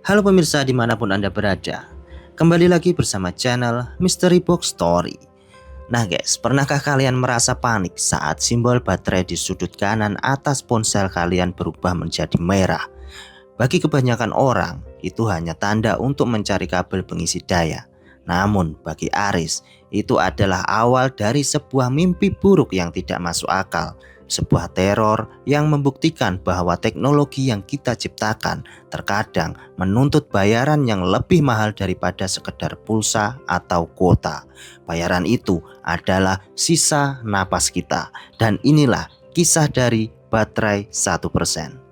Halo pemirsa dimanapun Anda berada, kembali lagi bersama channel Mystery Box Story. Nah guys, pernahkah kalian merasa panik saat simbol baterai di sudut kanan atas ponsel kalian berubah menjadi merah? Bagi kebanyakan orang, itu hanya tanda untuk mencari kabel pengisi daya. Namun bagi Aris, itu adalah awal dari sebuah mimpi buruk yang tidak masuk akal. Sebuah teror yang membuktikan bahwa teknologi yang kita ciptakan terkadang menuntut bayaran yang lebih mahal daripada sekedar pulsa atau kuota. Bayaran itu adalah sisa napas kita. Dan inilah kisah dari baterai 1%.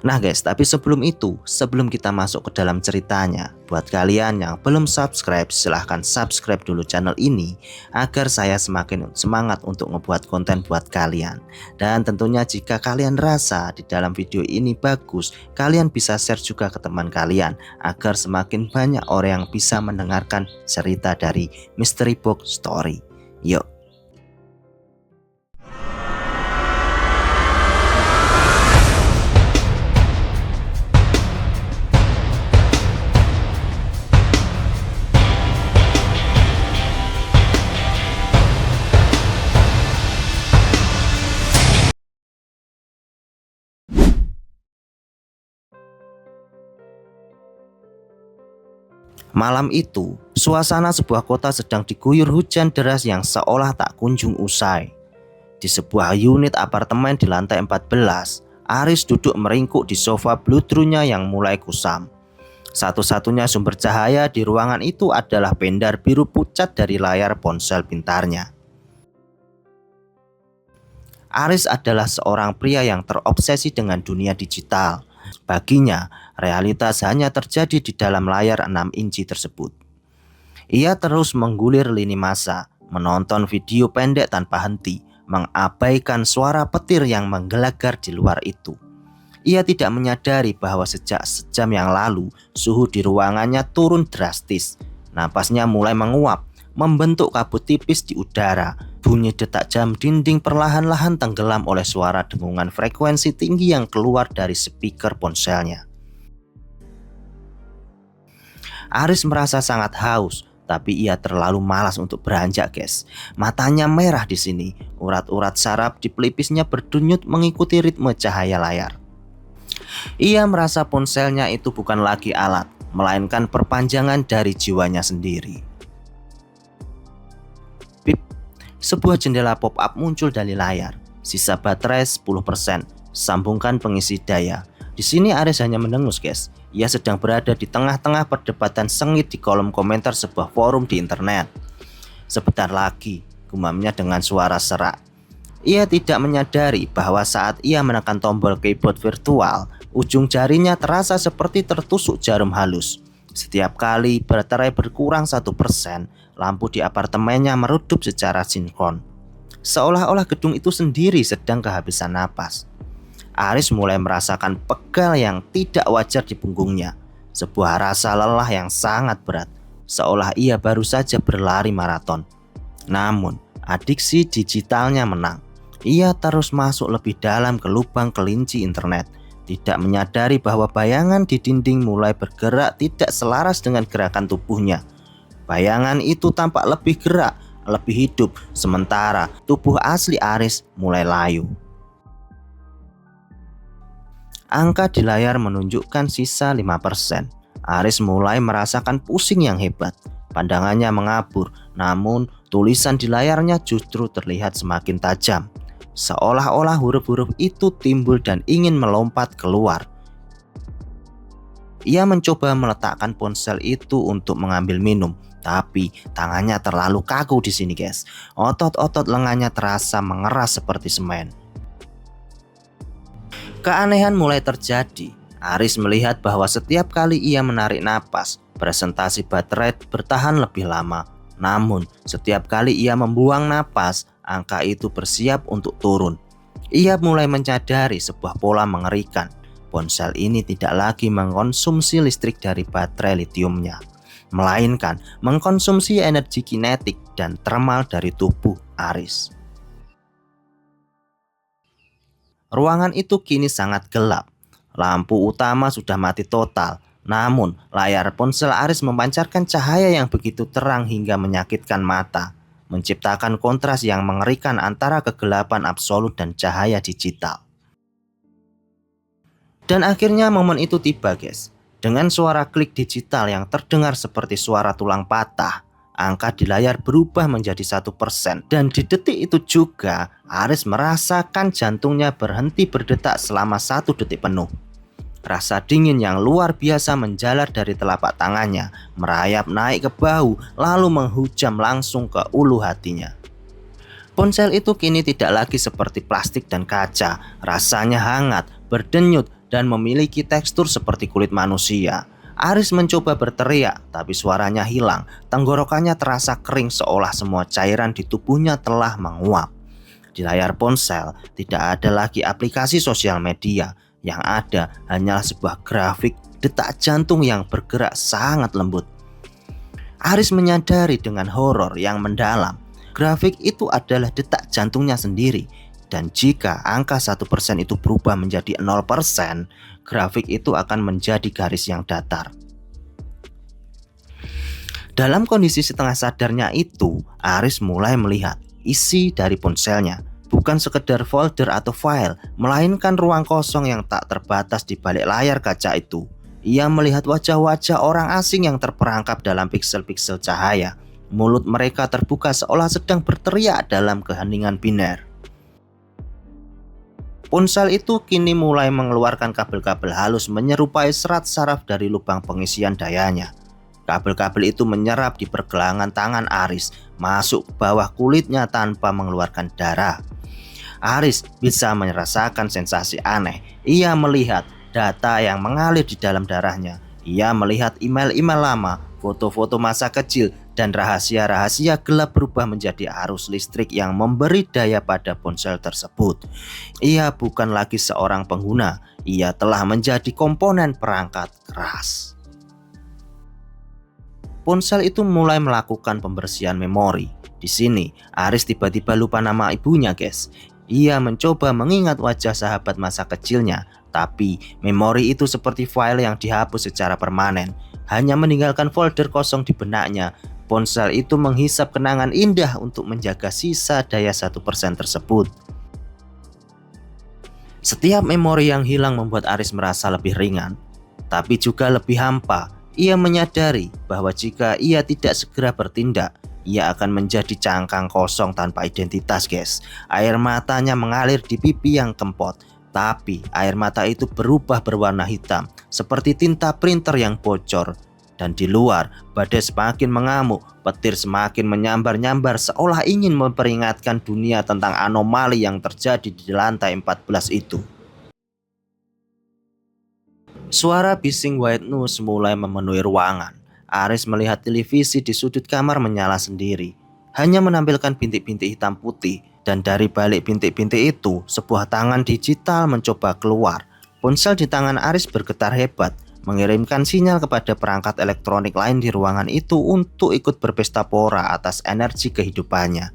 Nah guys, tapi sebelum kita masuk ke dalam ceritanya, buat kalian yang belum subscribe, silahkan subscribe dulu channel ini agar saya semakin semangat untuk ngebuat konten buat kalian. Dan tentunya jika kalian rasa di dalam video ini bagus, kalian bisa share juga ke teman kalian agar semakin banyak orang yang bisa mendengarkan cerita dari Mystery Box Story. Yuk. Malam itu, suasana sebuah kota sedang diguyur hujan deras yang seolah tak kunjung usai. Di sebuah unit apartemen di lantai 14, Aris duduk meringkuk di sofa bluedroo-nya yang mulai kusam. Satu-satunya sumber cahaya di ruangan itu adalah pendar biru pucat dari layar ponsel pintarnya. Aris adalah seorang pria yang terobsesi dengan dunia digital. Baginya, realitas hanya terjadi di dalam layar 6 inci tersebut. Ia terus menggulir lini masa, menonton video pendek tanpa henti, mengabaikan suara petir yang menggelegar di luar itu. Ia tidak menyadari bahwa sejak sejam yang lalu, suhu di ruangannya turun drastis. Napasnya mulai menguap, membentuk kabut tipis di udara. Bunyi detak jam dinding perlahan-lahan tenggelam oleh suara dengungan frekuensi tinggi yang keluar dari speaker ponselnya. Aris merasa sangat haus, tapi ia terlalu malas untuk beranjak, guys. Matanya merah di sini, urat-urat saraf di pelipisnya berdenyut mengikuti ritme cahaya layar. Ia merasa ponselnya itu bukan lagi alat, melainkan perpanjangan dari jiwanya sendiri. Pip, sebuah jendela pop-up muncul dari layar. Sisa baterai 10%, sambungkan pengisi daya. Di sini Aris hanya mendengus, guys. Ia sedang berada di tengah-tengah perdebatan sengit di kolom komentar sebuah forum di internet. Sebentar lagi, gumamnya dengan suara serak. Ia tidak menyadari bahwa saat ia menekan tombol keyboard virtual, ujung jarinya terasa seperti tertusuk jarum halus. Setiap kali baterai berkurang 1%, lampu di apartemennya meredup secara sinkron. Seolah-olah gedung itu sendiri sedang kehabisan napas. Aris mulai merasakan pegal yang tidak wajar di punggungnya. Sebuah rasa lelah yang sangat berat, seolah ia baru saja berlari maraton. Namun, adiksi digitalnya menang. Ia terus masuk lebih dalam ke lubang kelinci internet, tidak menyadari bahwa bayangan di dinding mulai bergerak tidak selaras dengan gerakan tubuhnya. Bayangan itu tampak lebih gerak, lebih hidup, sementara tubuh asli Aris mulai layu. Angka di layar menunjukkan sisa 5%. Aris mulai merasakan pusing yang hebat. Pandangannya mengabur, namun tulisan di layarnya justru terlihat semakin tajam. Seolah-olah huruf-huruf itu timbul dan ingin melompat keluar. Ia mencoba meletakkan ponsel itu untuk mengambil minum, tapi tangannya terlalu kaku di sini, guys. Otot-otot lengannya terasa mengeras seperti semen. Keanehan mulai terjadi. Aris melihat bahwa setiap kali ia menarik napas, presentasi baterai bertahan lebih lama. Namun, setiap kali ia membuang napas, angka itu bersiap untuk turun. Ia mulai menyadari sebuah pola mengerikan. Ponsel ini tidak lagi mengkonsumsi listrik dari baterai litiumnya, melainkan mengkonsumsi energi kinetik dan termal dari tubuh Aris. Ruangan itu kini sangat gelap. Lampu utama sudah mati total. Namun, layar ponsel Aris memancarkan cahaya yang begitu terang hingga menyakitkan mata, menciptakan kontras yang mengerikan antara kegelapan absolut dan cahaya digital. Dan akhirnya momen itu tiba, guys. Dengan suara klik digital yang terdengar seperti suara tulang patah, angka di layar berubah menjadi 1%. Dan di detik itu juga, Aris merasakan jantungnya berhenti berdetak selama 1 detik penuh. Rasa dingin yang luar biasa menjalar dari telapak tangannya, merayap naik ke bahu, lalu menghujam langsung ke ulu hatinya. Ponsel itu kini tidak lagi seperti plastik dan kaca, rasanya hangat, berdenyut, dan memiliki tekstur seperti kulit manusia. Aris mencoba berteriak, tapi suaranya hilang. Tenggorokannya terasa kering seolah semua cairan di tubuhnya telah menguap. Di layar ponsel tidak ada lagi aplikasi sosial media. Yang ada hanyalah sebuah grafik detak jantung yang bergerak sangat lembut. Aris menyadari dengan horor yang mendalam, grafik itu adalah detak jantungnya sendiri. Dan jika angka 1% itu berubah menjadi 0%, grafik itu akan menjadi garis yang datar. Dalam kondisi setengah sadarnya itu, Aris mulai melihat isi dari ponselnya. Bukan sekedar folder atau file, melainkan ruang kosong yang tak terbatas di balik layar kaca itu. Ia melihat wajah-wajah orang asing yang terperangkap dalam piksel-piksel cahaya. Mulut mereka terbuka seolah sedang berteriak dalam keheningan biner. Ponsel itu kini mulai mengeluarkan kabel-kabel halus menyerupai serat saraf dari lubang pengisian dayanya. Kabel-kabel itu menyerap di pergelangan tangan Aris, masuk ke bawah kulitnya tanpa mengeluarkan darah. Aris bisa merasakan sensasi aneh. Ia melihat data yang mengalir di dalam darahnya. Ia melihat email-email lama, foto-foto masa kecil, dan rahasia-rahasia gelap berubah menjadi arus listrik yang memberi daya pada ponsel tersebut. Ia bukan lagi seorang pengguna, ia telah menjadi komponen perangkat keras. Ponsel itu mulai melakukan pembersihan memori. Di sini, Aris tiba-tiba lupa nama ibunya, guys. Ia mencoba mengingat wajah sahabat masa kecilnya, tapi memori itu seperti file yang dihapus secara permanen, hanya meninggalkan folder kosong di benaknya. Ponsel itu menghisap kenangan indah untuk menjaga sisa daya 1% tersebut. Setiap memori yang hilang membuat Aris merasa lebih ringan, tapi juga lebih hampa. Ia menyadari bahwa jika ia tidak segera bertindak, ia akan menjadi cangkang kosong tanpa identitas, guys. Air matanya mengalir di pipi yang kempot, tapi air mata itu berubah berwarna hitam, seperti tinta printer yang bocor. Dan di luar, badai semakin mengamuk, petir semakin menyambar-nyambar seolah ingin memperingatkan dunia tentang anomali yang terjadi di lantai 14 itu. Suara bising white noise mulai memenuhi ruangan. Aris melihat televisi di sudut kamar menyala sendiri, hanya menampilkan bintik-bintik hitam putih. Dan dari balik bintik-bintik itu, sebuah tangan digital mencoba keluar. Ponsel di tangan Aris bergetar hebat, mengirimkan sinyal kepada perangkat elektronik lain di ruangan itu untuk ikut berpesta pora atas energi kehidupannya.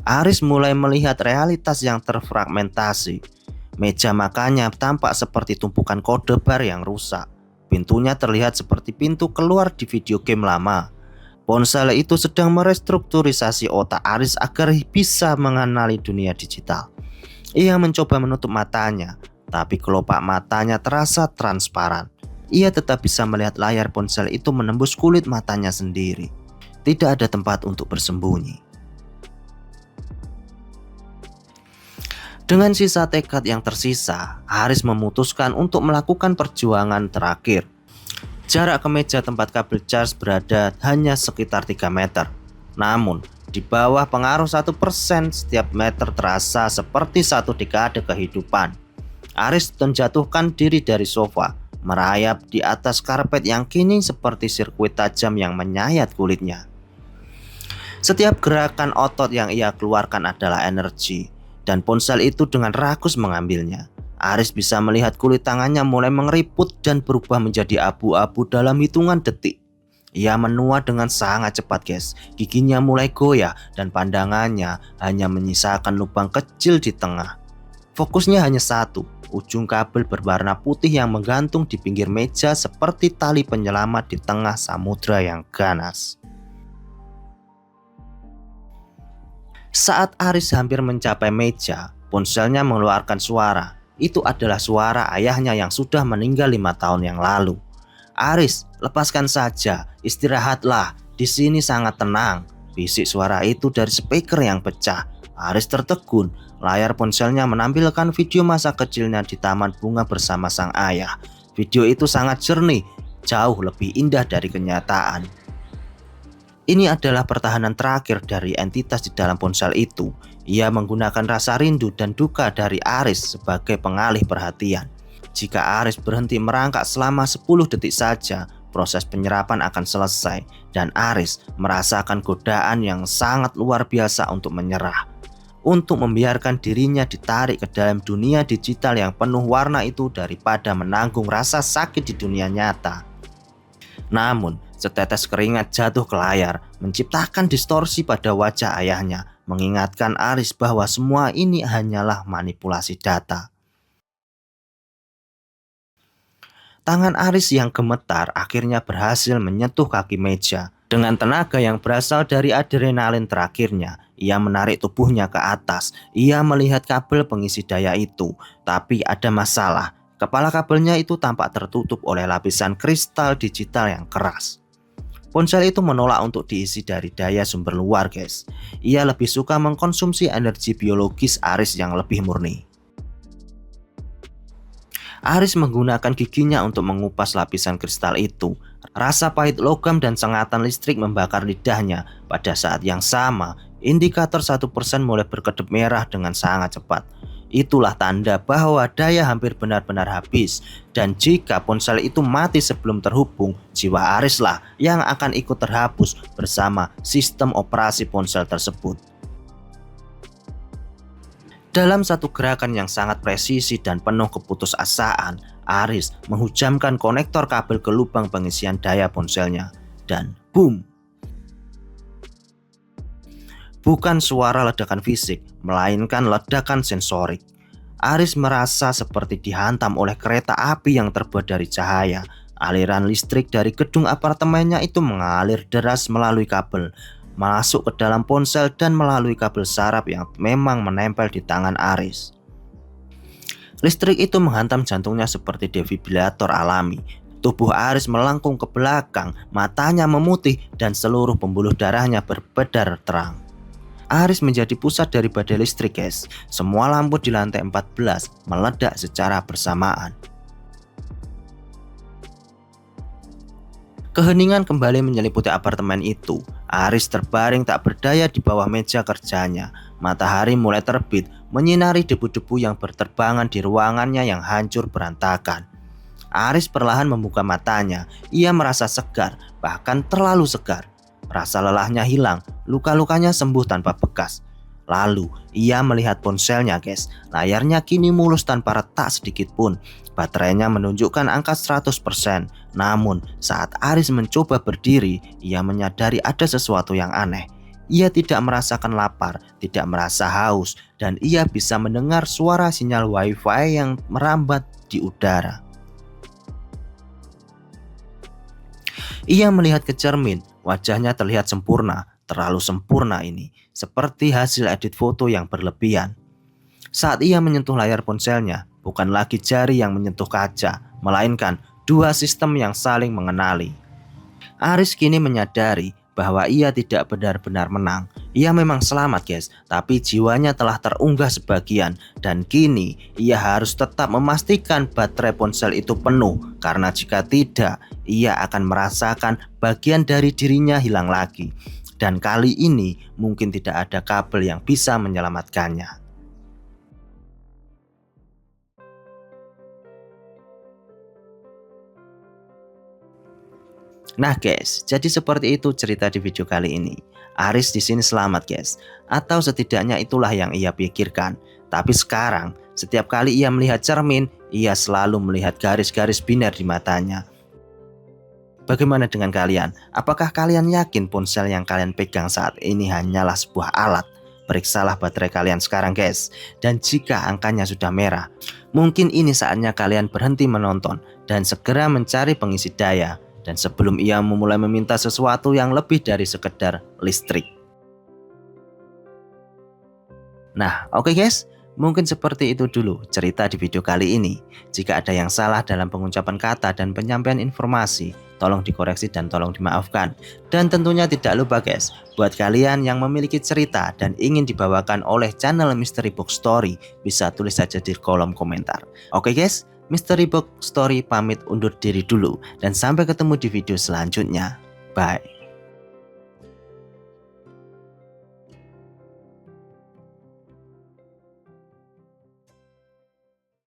Aris mulai melihat realitas yang terfragmentasi. Meja makannya tampak seperti tumpukan kode bar yang rusak. Pintunya terlihat seperti pintu keluar di video game lama. Ponsel itu sedang merestrukturisasi otak Aris agar bisa mengenali dunia digital. Ia mencoba menutup matanya, tapi kelopak matanya terasa transparan. Ia tetap bisa melihat layar ponsel itu menembus kulit matanya sendiri. Tidak ada tempat untuk bersembunyi. Dengan sisa tekad yang tersisa, Aris memutuskan untuk melakukan perjuangan terakhir. Jarak ke meja tempat kabel charge berada hanya sekitar 3 meter. Namun, di bawah pengaruh 1%, setiap meter terasa seperti 1 dekade kehidupan. Aris menjatuhkan diri dari sofa, merayap di atas karpet yang kini seperti sirkuit tajam yang menyayat kulitnya. Setiap gerakan otot yang ia keluarkan adalah energi, dan ponsel itu dengan rakus mengambilnya. Aris bisa melihat kulit tangannya mulai mengeriput dan berubah menjadi abu-abu dalam hitungan detik. Ia menua dengan sangat cepat, guys. Giginya mulai goyah dan pandangannya hanya menyisakan lubang kecil di tengah. Fokusnya hanya satu, ujung kabel berwarna putih yang menggantung di pinggir meja seperti tali penyelamat di tengah samudra yang ganas. Saat Aris hampir mencapai meja, ponselnya mengeluarkan suara. Itu adalah suara ayahnya yang sudah meninggal 5 tahun yang lalu. "Aris, lepaskan saja, istirahatlah, di sini sangat tenang," bisik suara itu dari speaker yang pecah. Aris tertegun. Layar ponselnya menampilkan video masa kecilnya di taman bunga bersama sang ayah. Video itu sangat jernih, jauh lebih indah dari kenyataan. Ini adalah pertahanan terakhir dari entitas di dalam ponsel itu. Ia menggunakan rasa rindu dan duka dari Aris sebagai pengalih perhatian. Jika Aris berhenti merangkak selama 10 detik saja, proses penyerapan akan selesai dan Aris merasakan godaan yang sangat luar biasa untuk menyerah. Untuk membiarkan dirinya ditarik ke dalam dunia digital yang penuh warna itu daripada menanggung rasa sakit di dunia nyata. Namun, setetes keringat jatuh ke layar, menciptakan distorsi pada wajah ayahnya, mengingatkan Aris bahwa semua ini hanyalah manipulasi data. Tangan Aris yang gemetar akhirnya berhasil menyentuh kaki meja. Dengan tenaga yang berasal dari adrenalin terakhirnya, ia menarik tubuhnya ke atas. Ia melihat kabel pengisi daya itu, tapi ada masalah. Kepala kabelnya itu tampak tertutup oleh lapisan kristal digital yang keras. Ponsel itu menolak untuk diisi dari daya sumber luar, guys. Ia lebih suka mengkonsumsi energi biologis Aris yang lebih murni. Aris menggunakan giginya untuk mengupas lapisan kristal itu. Rasa pahit logam dan sengatan listrik membakar lidahnya. Pada saat yang sama, indikator 1% mulai berkedip merah dengan sangat cepat. Itulah tanda bahwa daya hampir benar-benar habis. Dan jika ponsel itu mati sebelum terhubung, jiwa Aris lah yang akan ikut terhapus bersama sistem operasi ponsel tersebut. Dalam satu gerakan yang sangat presisi dan penuh keputusasaan, Aris menghujamkan konektor kabel ke lubang pengisian daya ponselnya. Dan boom! Bukan suara ledakan fisik, melainkan ledakan sensorik. Aris merasa seperti dihantam oleh kereta api yang terbuat dari cahaya. Aliran listrik dari gedung apartemennya itu mengalir deras melalui kabel, masuk ke dalam ponsel dan melalui kabel saraf yang memang menempel di tangan Aris. Listrik itu menghantam jantungnya seperti defibrilator alami. Tubuh Aris melengkung ke belakang, matanya memutih dan seluruh pembuluh darahnya berbedar terang. Aris menjadi pusat dari badai listrik, guys. Semua lampu di lantai 14 meledak secara bersamaan. Keheningan kembali menyelimuti apartemen itu. Aris terbaring tak berdaya di bawah meja kerjanya. Matahari mulai terbit, menyinari debu-debu yang berterbangan di ruangannya yang hancur berantakan. Aris perlahan membuka matanya. Ia merasa segar, bahkan terlalu segar. Rasa lelahnya hilang, luka-lukanya sembuh tanpa bekas. Lalu ia melihat ponselnya, guys. Layarnya kini mulus tanpa retak sedikit pun. Baterainya menunjukkan angka 100%. Namun saat Aris mencoba berdiri, ia menyadari ada sesuatu yang aneh. Ia tidak merasakan lapar, tidak merasa haus, dan ia bisa mendengar suara sinyal wifi yang merambat di udara. Ia melihat ke cermin, wajahnya terlihat sempurna, terlalu sempurna ini, seperti hasil edit foto yang berlebihan. Saat ia menyentuh layar ponselnya, bukan lagi jari yang menyentuh kaca, melainkan dua sistem yang saling mengenali. Aris kini menyadari bahwa ia tidak benar-benar menang. Ia memang selamat, guys, tapi jiwanya telah terunggah sebagian dan kini ia harus tetap memastikan baterai ponsel itu penuh, karena jika tidak, ia akan merasakan bagian dari dirinya hilang lagi. Dan kali ini mungkin tidak ada kabel yang bisa menyelamatkannya. Nah guys, jadi seperti itu cerita di video kali ini. Aris di sini selamat, guys, atau setidaknya itulah yang ia pikirkan. Tapi sekarang, setiap kali ia melihat cermin, ia selalu melihat garis-garis binar di matanya. Bagaimana dengan kalian? Apakah kalian yakin ponsel yang kalian pegang saat ini hanyalah sebuah alat? periksalah baterai kalian sekarang guys. Dan jika angkanya sudah merah, mungkin ini saatnya kalian berhenti menonton dan segera mencari pengisi daya. Dan sebelum ia memulai meminta sesuatu yang lebih dari sekedar listrik. Nah, oke guys, mungkin seperti itu dulu cerita di video kali ini. Jika ada yang salah dalam pengucapan kata dan penyampaian informasi, tolong dikoreksi dan tolong dimaafkan. Dan tentunya tidak lupa guys, buat kalian yang memiliki cerita dan ingin dibawakan oleh channel Mystery Box Story, bisa tulis saja di kolom komentar. Oke guys, Mystery Box Story pamit undur diri dulu dan sampai ketemu di video selanjutnya. Bye.